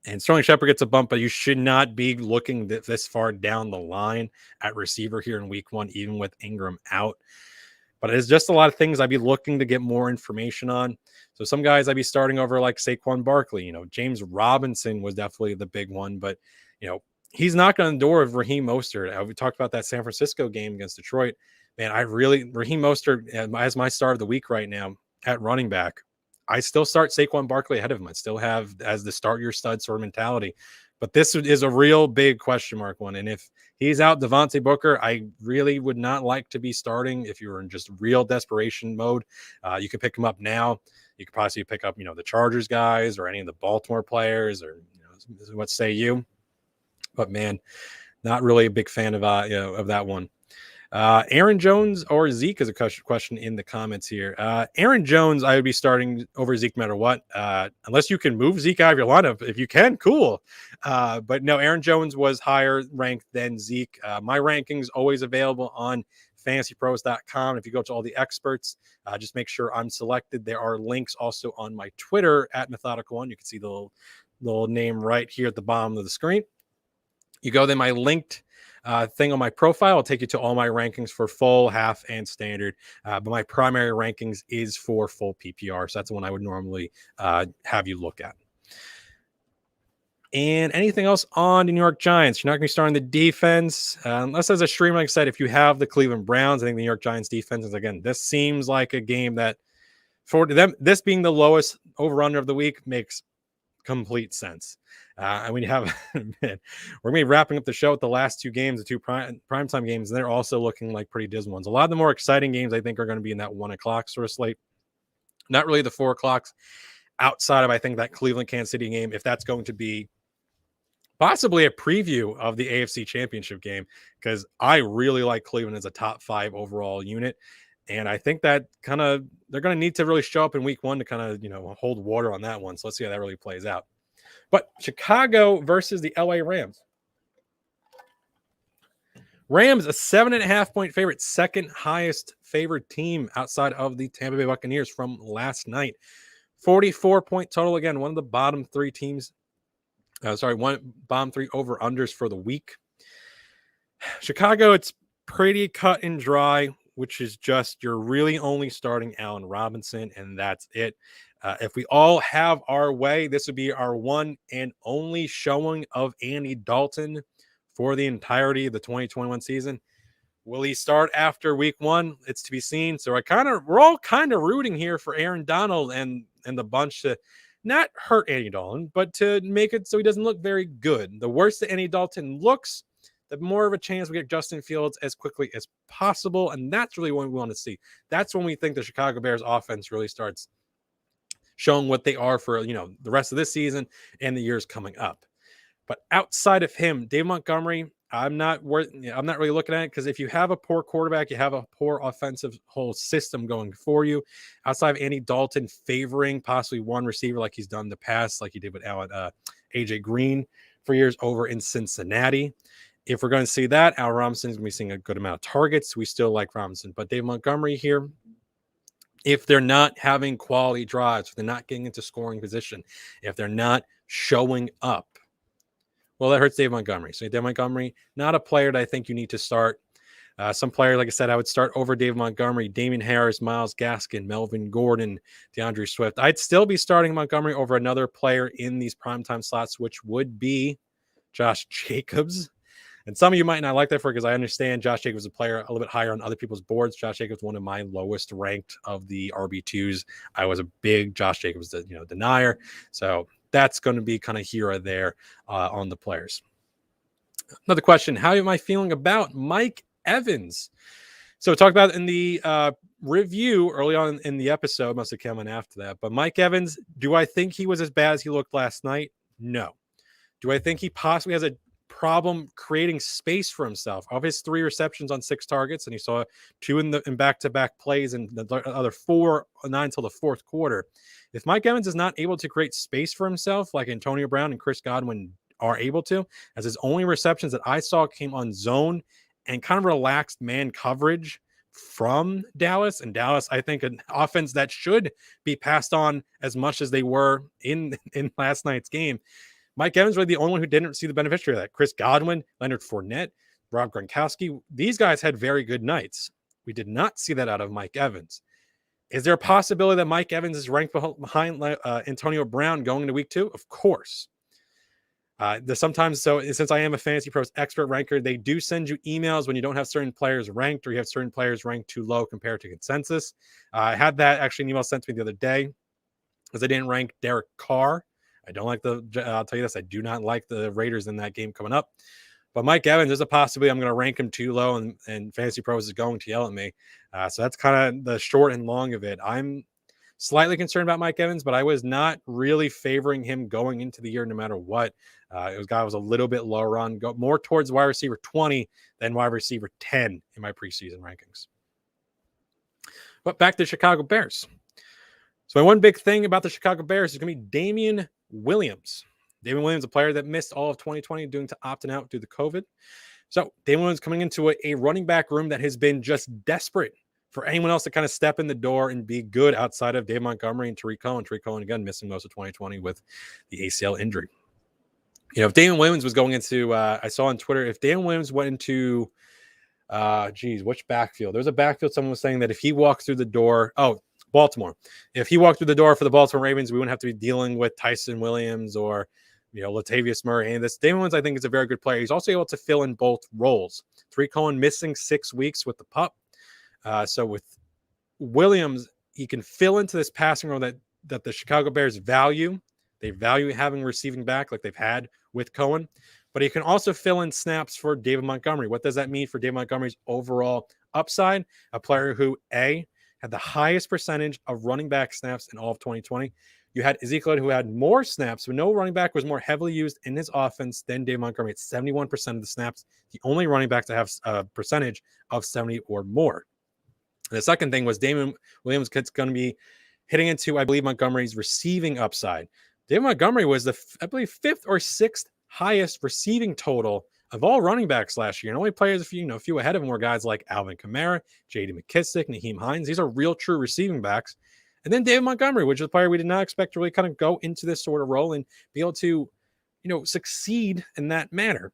And Sterling Shepard gets a bump, but you should not be looking this far down the line at receiver here in week 1, even with Ingram out. But it's just a lot of things I'd be looking to get more information on. So some guys I'd be starting over like Saquon Barkley. James Robinson was definitely the big one, but he's knocking on the door of Raheem Mostert. We talked about that San Francisco game against Detroit. Man, Raheem Mostert as my start of the week right now at running back. I still start Saquon Barkley ahead of him. I still have as the start your stud sort of mentality. But this is a real big question mark one. And if he's out, Devontae Booker, I really would not like to be starting if you were in just real desperation mode. You could pick him up now. You could possibly pick up, the Chargers guys or any of the Baltimore players or, what say you. But, man, not really a big fan of that one. Aaron Jones or Zeke is a question in the comments here. Aaron Jones, I would be starting over Zeke no matter what, unless you can move Zeke out of your lineup. If you can, cool. But no, Aaron Jones was higher ranked than Zeke. My rankings always available on fantasypros.com. If you go to all the experts, just make sure I'm selected. There are links also on my Twitter at Methodical1. You can see the little name right here at the bottom of the screen. You go then my linked thing on my profile will take you to all my rankings for full, half, and standard. But my primary rankings is for full PPR. So that's the one I would normally have you look at. And anything else on the New York Giants? You're not going to be starting the defense. Unless as a stream, like I said, if you have the Cleveland Browns, I think the New York Giants defense is, again, this seems like a game that for them, this being the lowest over-under of the week makes complete sense. And we have, man, we're going to be wrapping up the show with the last two games, the two primetime games, and they're also looking like pretty dismal ones. A lot of the more exciting games, I think, are going to be in that 1 o'clock sort of slate. Not really the 4 o'clocks outside of, I think, that Cleveland-Kansas City game, if that's going to be possibly a preview of the AFC Championship game, because I really like Cleveland as a top 5 overall unit. And I think that they're going to need to really show up in week 1 to hold water on that one. So let's see how that really plays out. But Chicago versus the LA Rams. Rams, a 7.5-point favorite, second highest favored team outside of the Tampa Bay Buccaneers from last night. 44-point total. Again, one of the bottom 3 teams. One bottom 3 over-unders for the week. Chicago, it's pretty cut and dry, which is just you're really only starting Allen Robinson, and that's it. If we all have our way, this would be our one and only showing of Andy Dalton for the entirety of the 2021 season. Will he start after week 1? It's to be seen. So we're all kind of rooting here for Aaron Donald and the bunch to not hurt Andy Dalton, but to make it so he doesn't look very good. The worse that Andy Dalton looks, the more of a chance we get Justin Fields as quickly as possible. And that's really what we want to see. That's when we think the Chicago Bears offense really starts showing what they are for, the rest of this season and the years coming up. But outside of him, Dave Montgomery, I'm not really looking at it, because if you have a poor quarterback, you have a poor offensive whole system going for you. Outside of Andy Dalton favoring possibly one receiver like he's done in the past, like he did with AJ Green for years over in Cincinnati. If we're going to see that, Al Robinson is going to be seeing a good amount of targets. We still like Robinson. But Dave Montgomery here, if they're not having quality drives, if they're not getting into scoring position, if they're not showing up, well, that hurts Dave Montgomery. So Dave Montgomery, not a player that I think you need to start. Some players, like I said, I would start over Dave Montgomery, Damian Harris, Myles Gaskin, Melvin Gordon, DeAndre Swift. I'd still be starting Montgomery over another player in these primetime slots, which would be Josh Jacobs. And some of you might not like that because I understand Josh Jacobs is a player a little bit higher on other people's boards. Josh Jacobs, one of my lowest ranked of the RB2s. I was a big Josh Jacobs, denier. So that's going to be kind of here or there on the players. Another question: how am I feeling about Mike Evans? So we talked about in the review early on in the episode, must have come in after that. But Mike Evans, do I think he was as bad as he looked last night? No. Do I think he possibly has a problem creating space for himself? Of his 3 receptions on 6 targets, and he saw 2 in back-to-back plays and the other 4, not until the fourth quarter. If Mike Evans is not able to create space for himself like Antonio Brown and Chris Godwin are able to, as his only receptions that I saw came on zone and kind of relaxed man coverage from Dallas. And Dallas, I think, an offense that should be passed on as much as they were in last night's game. Mike Evans was the only one who didn't see the beneficiary of that. Chris Godwin, Leonard Fournette, Rob Gronkowski, these guys had very good nights. We did not see that out of Mike Evans. Is there a possibility that Mike Evans is ranked behind Antonio Brown going into week 2? Of course. Sometimes, so since I am a Fantasy Pros expert ranker, they do send you emails when you don't have certain players ranked or you have certain players ranked too low compared to consensus. I had that actually an email sent to me the other day because I didn't rank Derek Carr. I don't like I'll tell you this, I do not like the Raiders in that game coming up. But Mike Evans, there's a possibility I'm going to rank him too low, and Fantasy Pros is going to yell at me. So that's kind of the short and long of it. I'm slightly concerned about Mike Evans, but I was not really favoring him going into the year no matter what. Guy was a little bit lower on, go more towards wide receiver 20 than wide receiver 10 in my preseason rankings. But back to the Chicago Bears. So my one big thing about the Chicago Bears is going to be Damian Williams. Damian Williams, a player that missed all of 2020 due to opting out due to COVID. So Damian Williams coming into a running back room that has been just desperate for anyone else to kind of step in the door and be good outside of Dave Montgomery and Tariq Cohen. Tariq Cohen, again, missing most of 2020 with the ACL injury. If Damian Williams was going into, I saw on Twitter, if Damian Williams went into, which backfield? There's a backfield someone was saying that if he walked through the door, Baltimore. If he walked through the door for the Baltimore Ravens, we wouldn't have to be dealing with Tyson Williams or, Latavius Murray. And this Damian Williams, I think, is a very good player. He's also able to fill in both roles. Tariq Cohen missing 6 weeks with the pup. So with Williams, he can fill into this passing role that the Chicago Bears value. They value having receiving back like they've had with Cohen, but he can also fill in snaps for David Montgomery. What does that mean for David Montgomery's overall upside? A player who, had the highest percentage of running back snaps in all of 2020. You had Ezekiel, who had more snaps, but no running back was more heavily used in his offense than David Montgomery at 71% of the snaps. The only running back to have a percentage of 70 or more. And the second thing was Damian Williams is going to be hitting into, I believe, Montgomery's receiving upside. David Montgomery was the, I believe, 5th or 6th highest receiving total of all running backs last year. And only players, a few ahead of him were guys like Alvin Kamara, J.D. McKissick, Naheem Hines. These are real, true receiving backs. And then David Montgomery, which is a player we did not expect to really kind of go into this sort of role and be able to, succeed in that manner.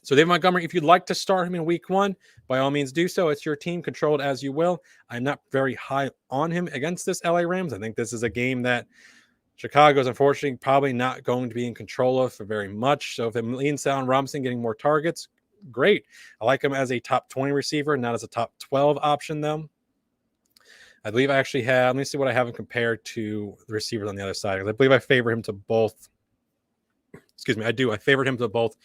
So David Montgomery, if you'd like to start him in week 1, by all means do so. It's your team, controlled as you will. I'm not very high on him against this LA Rams. I think this is a game that Chicago is unfortunately probably not going to be in control of for very much. So if it leans down Robinson getting more targets, great. I like him as a top 20 receiver, not as a top 12 option, though. I believe I actually have, let me see what I have him compared to the receivers on the other side. I believe I favor him to both. I do. I favored him to both.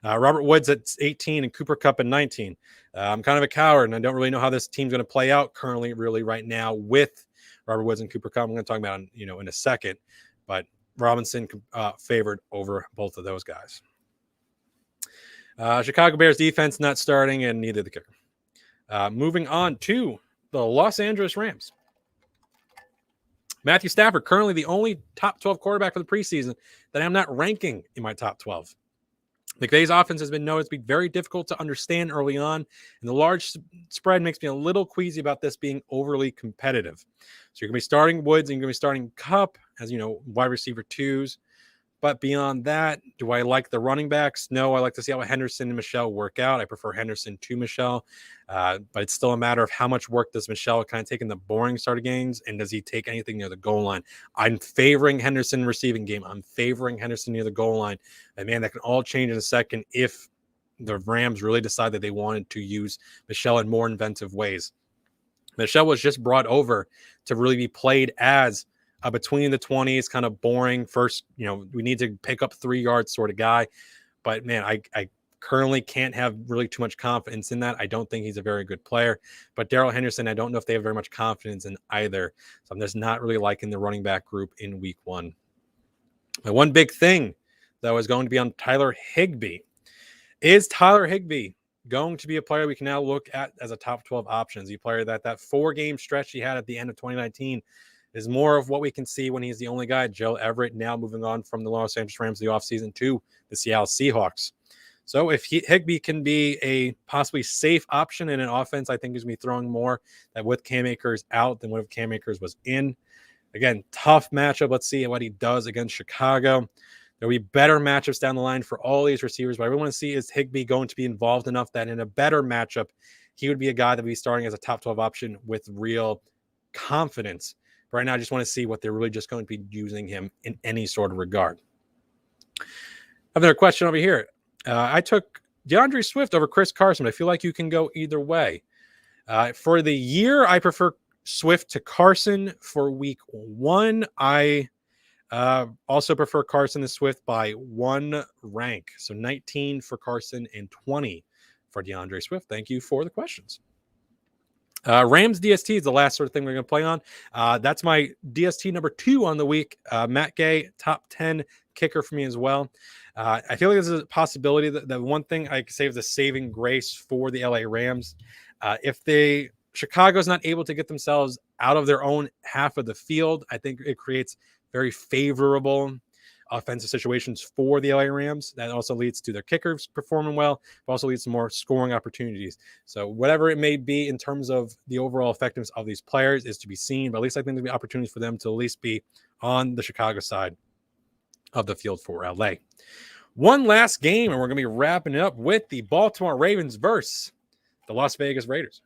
Robert Woods at 18 and Cooper Kupp at 19. I'm kind of a coward, and I don't really know how this team's going to play out currently, really, right now with Robert Woods and Cooper Kupp. I'm going to talk about in a second, but Robinson favored over both of those guys. Chicago Bears defense not starting, and neither the kicker. Moving on to the Los Angeles Rams. Matthew Stafford, currently the only top 12 quarterback for the preseason that I'm not ranking in my top 12. McVay's offense has been known to be very difficult to understand early on, and the large spread makes me a little queasy about this being overly competitive. So you're going to be starting Woods, and you're going to be starting Kupp as, wide receiver 2s. But beyond that, do I like the running backs? No, I like to see how Henderson and Michelle work out. I prefer Henderson to Michelle, but it's still a matter of how much work does Michelle kind of take in the boring start of games, and does he take anything near the goal line? I'm favoring Henderson receiving game. I'm favoring Henderson near the goal line. And man, that can all change in a second if the Rams really decided that they wanted to use Michelle in more inventive ways. Michelle was just brought over to really be played as a between the 20s, kind of boring first, we need to pick up 3 yards sort of guy. But man, I currently can't have really too much confidence in that. I don't think he's a very good player. But Darrell Henderson, I don't know if they have very much confidence in either. So I'm just not really liking the running back group in week 1. My one big thing, though, is going to be on Tyler Higbee. Is Tyler Higbee going to be a player we can now look at as a top 12 options? A player that 4-game stretch he had at the end of 2019 is more of what we can see when he's the only guy. Joe Everett now moving on from the Los Angeles Rams the offseason to the Seattle Seahawks. So if Higbee can be a possibly safe option in an offense, I think he's going to be throwing more that with Cam Akers out than what if Cam Akers was in. Again, tough matchup. Let's see what he does against Chicago. There'll be better matchups down the line for all these receivers, but I really want to see is Higbee going to be involved enough that in a better matchup, he would be a guy that would be starting as a top 12 option with real confidence. But right now, I just want to see what they're really just going to be using him in any sort of regard. I have another question over here. I took DeAndre Swift over Chris Carson, but I feel like you can go either way. For the year, I prefer Swift to Carson. For week 1, I also prefer Carson to Swift by 1 rank. So 19 for Carson and 20 for DeAndre Swift. Thank you for the questions. Rams DST is the last sort of thing we're going to play on. That's my DST number 2 on the week. Matt Gay, top 10 kicker for me as well. I feel like there's a possibility that the one thing I could say is a saving grace for the LA Rams. If Chicago's not able to get themselves out of their own half of the field, I think it creates very favorable offensive situations for the LA Rams. That also leads to their kickers performing well, but also leads to more scoring opportunities. So whatever it may be in terms of the overall effectiveness of these players is to be seen, but at least I think there'll be opportunities for them to at least be on the Chicago side of the field for LA. One last game, and we're going to be wrapping it up with the Baltimore Ravens versus the Las Vegas Raiders.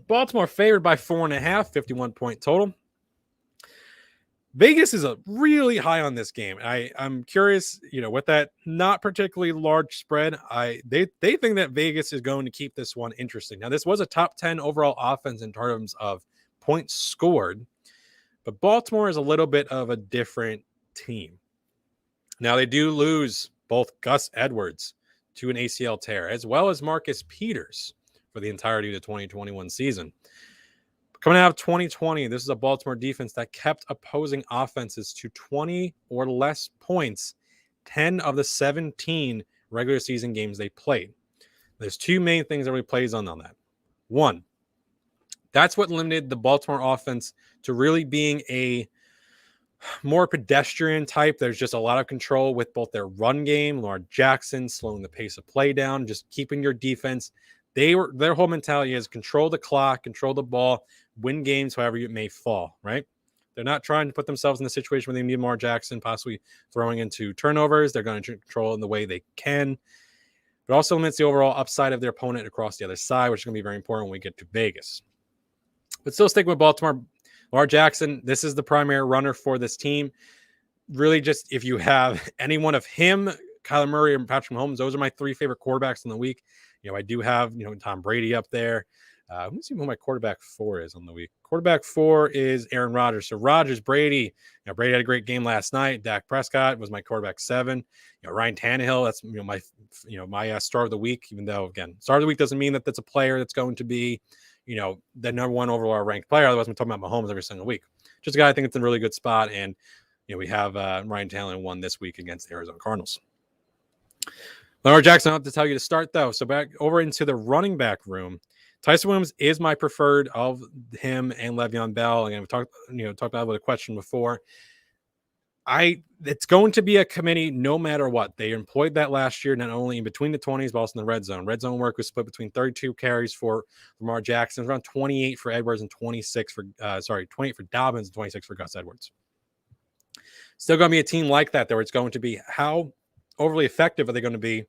Baltimore favored by 4.5, 51-point total. Vegas is a really high on this game. I'm curious, with that not particularly large spread, they think that Vegas is going to keep this one interesting. Now, this was a top 10 overall offense in terms of points scored, but Baltimore is a little bit of a different team. Now, they do lose both Gus Edwards to an ACL tear, as well as Marcus Peters for the entirety of the 2021 season. Coming out of 2020, this is a Baltimore defense that kept opposing offenses to 20 or less points 10 of the 17 regular season games they played. There's 2 main things that really plays on that. 1, that's what limited the Baltimore offense to really being a more pedestrian type. There's just a lot of control with both their run game, Lamar Jackson slowing the pace of play down, just keeping your defense. Their whole mentality is control the clock, control the ball, win games however it may fall, right? They're not trying to put themselves in a situation where they need Lamar Jackson possibly throwing into turnovers. They're going to control in the way they can. But also limits the overall upside of their opponent across the other side, which is going to be very important when we get to Vegas. But still sticking with Baltimore, Lamar Jackson, this is the primary runner for this team. Really just if you have any one of him, Kyler Murray, and Patrick Mahomes, those are my 3 favorite quarterbacks in the week. I do have, Tom Brady up there. Let me see who my quarterback 4 is on the week. Quarterback 4 is Aaron Rodgers. So Rodgers, Brady. Brady had a great game last night. Dak Prescott was my quarterback 7. Ryan Tannehill. That's my start of the week. Even though again, start of the week doesn't mean that that's a player that's going to be, the number 1 overall ranked player. Otherwise, I'm talking about Mahomes every single week. Just a guy I think it's in a really good spot. And we have Ryan Tannehill won this week against the Arizona Cardinals. Lamar Jackson, I don't have to tell you to start, though. So back over into the running back room. Tyson Williams is my preferred of him and Le'Veon Bell. Again, we talked about it with a question before. It's going to be a committee no matter what. They employed that last year, not only in between the 20s, but also in the red zone. Red zone work was split between 32 carries for Lamar Jackson, around 28 for Edwards, and 28 for Dobbins, and 26 for Gus Edwards. Still going to be a team like that, where it's going to be how overly effective are they going to be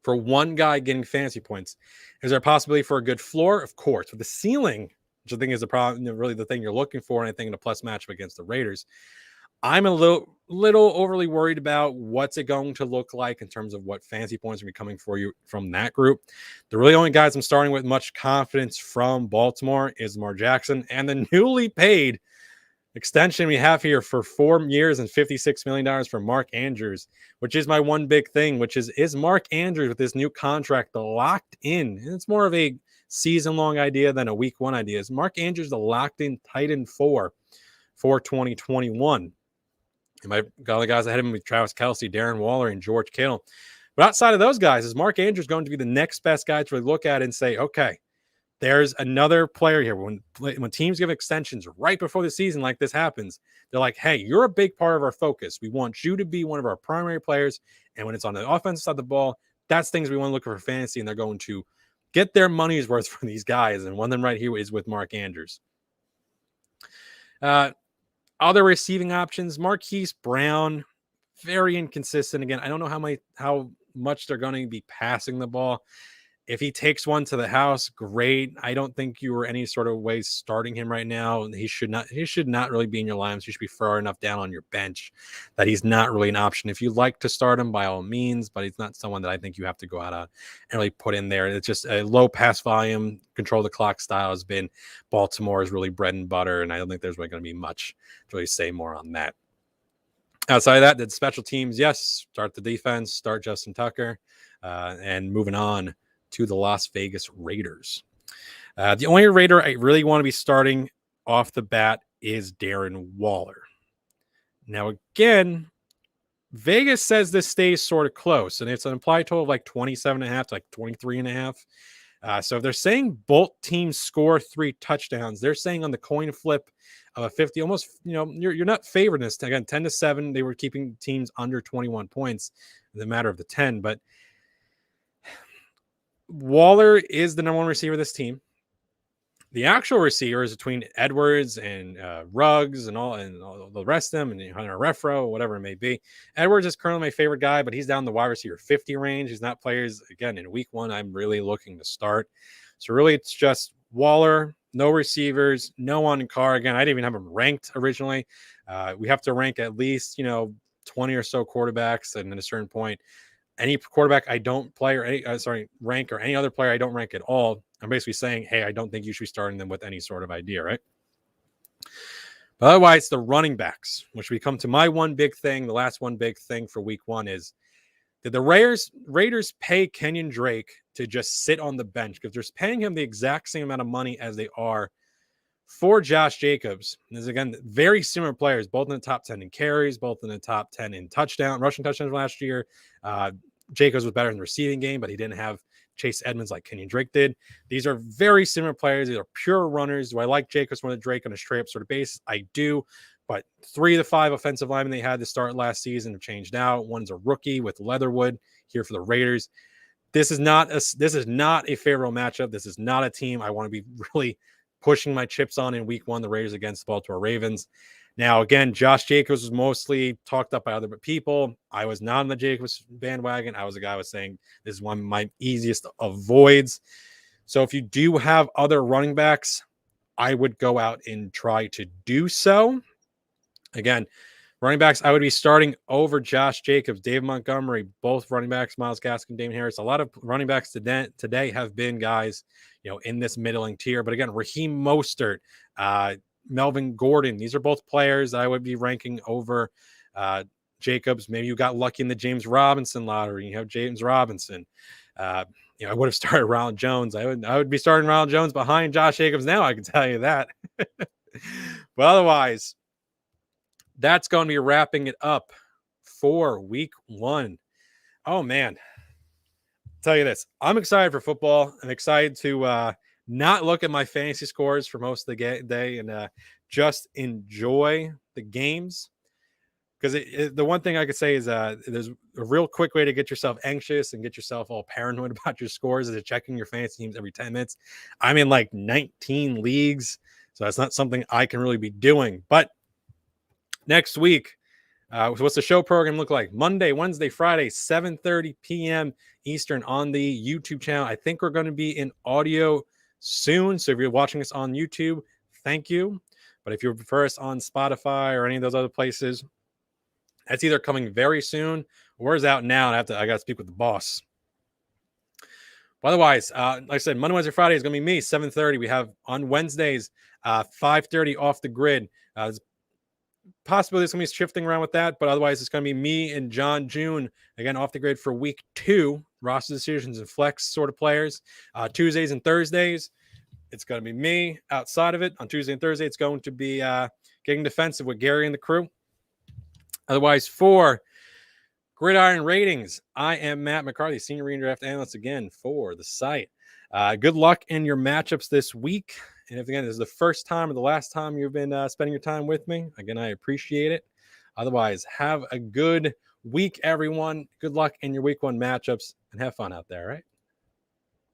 for one guy getting fantasy points? Is there a possibility for a good floor? Of course. But the ceiling, which I think is the problem, really the thing you're looking for, and I think in a plus matchup against the Raiders, I'm a little overly worried about what's it going to look like in terms of what fantasy points are going to be coming for you from that group. The really only guys I'm starting with much confidence from Baltimore is Lamar Jackson and the newly paid extension we have here for 4 years and $56 million for Mark Andrews, which is my one big thing, which is Mark Andrews with this new contract locked in? And it's more of a season-long idea than a week one idea. Is Mark Andrews the locked-in tight end for 2021? And my got the guys ahead of him with Travis Kelce, Darren Waller, and George Kittle. But outside of those guys, is Mark Andrews going to be the next best guy to really look at and say, okay, there's another player here. When teams give extensions right before the season like this happens, they're like, hey, you're a big part of our focus. We want you to be one of our primary players. And when it's on the offensive side of the ball, that's things we want to look for fantasy. And they're going to get their money's worth from these guys. And one of them right here is with Mark Andrews. Other receiving options, Marquise Brown, very inconsistent. Again, I don't know how much they're going to be passing the ball. If he takes one to the house, great. I don't think you were any sort of way starting him right now. He should not really be in your lineups. He should be far enough down on your bench that he's not really an option. If you like to start him, by all means, but he's not someone that I think you have to go out and really put in there. It's just a low pass volume, control the clock style has been Baltimore's really bread and butter, and I don't think there's really going to be much to really say more on that. Outside of that, did special teams, yes, start the defense, start Justin Tucker, and moving on to the Las Vegas Raiders. The only Raider I really want to be starting off the bat is Darren Waller. Now, again, Vegas says this stays sort of close, and it's an implied total of like 27.5 to like 23.5. So if they're saying both teams score 3 touchdowns, they're saying on the coin flip of a 50, almost, you're not favoring this. Again, 10-7, they were keeping teams under 21 points in the matter of the 10, but Waller is the number one receiver of this team. The actual receiver is between Edwards and Ruggs and all the rest of them, and Hunter Renfrow, whatever it may be. Edwards is currently my favorite guy, but he's down the wide receiver 50 range. He's not players, again, in week one I'm really looking to start. So really it's just Waller, no receivers, no on Carr. Again, I didn't even have him ranked originally. We have to rank at least, 20 or so quarterbacks, and at a certain point, any quarterback I don't play or rank, or any other player I don't rank at all, I'm basically saying, hey, I don't think you should be starting them with any sort of idea, right? But otherwise, the running backs, which we come to my one big thing, the last one big thing for week one is, did the Raiders pay Kenyon Drake to just sit on the bench? Because they're paying him the exact same amount of money as they are for Josh Jacobs. And there's, again, very similar players, both in the top 10 in carries, both in the top 10 in rushing touchdowns last year. Jacobs was better in the receiving game, but he didn't have Chase Edmonds like Kenyon Drake did. These are very similar players. These are pure runners. Do I like Jacobs more than Drake on a straight up sort of basis? I do. But 3 of the 5 offensive linemen they had to start last season have changed out. One's a rookie with Leatherwood here for the Raiders. This is not a favorable matchup. This is not a team I want to be really pushing my chips on in week one, the Raiders against the Baltimore Ravens. Now, again, Josh Jacobs was mostly talked up by other people. I was not on the Jacobs bandwagon. I was a guy who was saying this is one of my easiest avoids. So if you do have other running backs, I would go out and try to do so. Again, running backs, I would be starting over Josh Jacobs, David Montgomery, both running backs, Myles Gaskin, Damon Harris. A lot of running backs today have been guys, in this middling tier. But again, Raheem Mostert, Melvin Gordon, these are both players that I would be ranking over Jacobs. Maybe you got lucky in the James Robinson lottery. You have James Robinson. I would have started Ronald Jones. I would be starting Ronald Jones behind Josh Jacobs now, I can tell you that. But otherwise, that's going to be wrapping it up for week one. Oh, man. I'll tell you this. I'm excited for football. I'm excited to not look at my fantasy scores for most of the day and just enjoy the games. Because the one thing I could say is there's a real quick way to get yourself anxious and get yourself all paranoid about your scores is checking your fantasy teams every 10 minutes. I'm in like 19 leagues, so that's not something I can really be doing. But next week, what's the show program look like? Monday, Wednesday, Friday, 7:30 p.m. Eastern on the YouTube channel. I think we're going to be in audio soon. So if you're watching us on YouTube, thank you. But if you prefer us on Spotify or any of those other places, that's either coming very soon or is out now. And I got to speak with the boss. But otherwise, like I said, Monday, Wednesday, Friday is going to be me, 7:30. We have on Wednesdays, 5:30 off the grid. Possibly it's going to be shifting around with that, but otherwise it's going to be me and John June again off the grid for week 2, roster decisions and flex sort of players. Tuesdays and Thursdays, it's going to be me. Outside of it, on Tuesday and Thursday, it's going to be getting defensive with Gary and the crew. Otherwise, for Gridiron Ratings, I am Matt McCarthy, Senior Redraft Analyst again for the site. Good luck in your matchups this week. And if, again, this is the first time or the last time you've been spending your time with me, again, I appreciate it. Otherwise, have a good week, everyone. Good luck in your week 1 matchups and have fun out there, all right?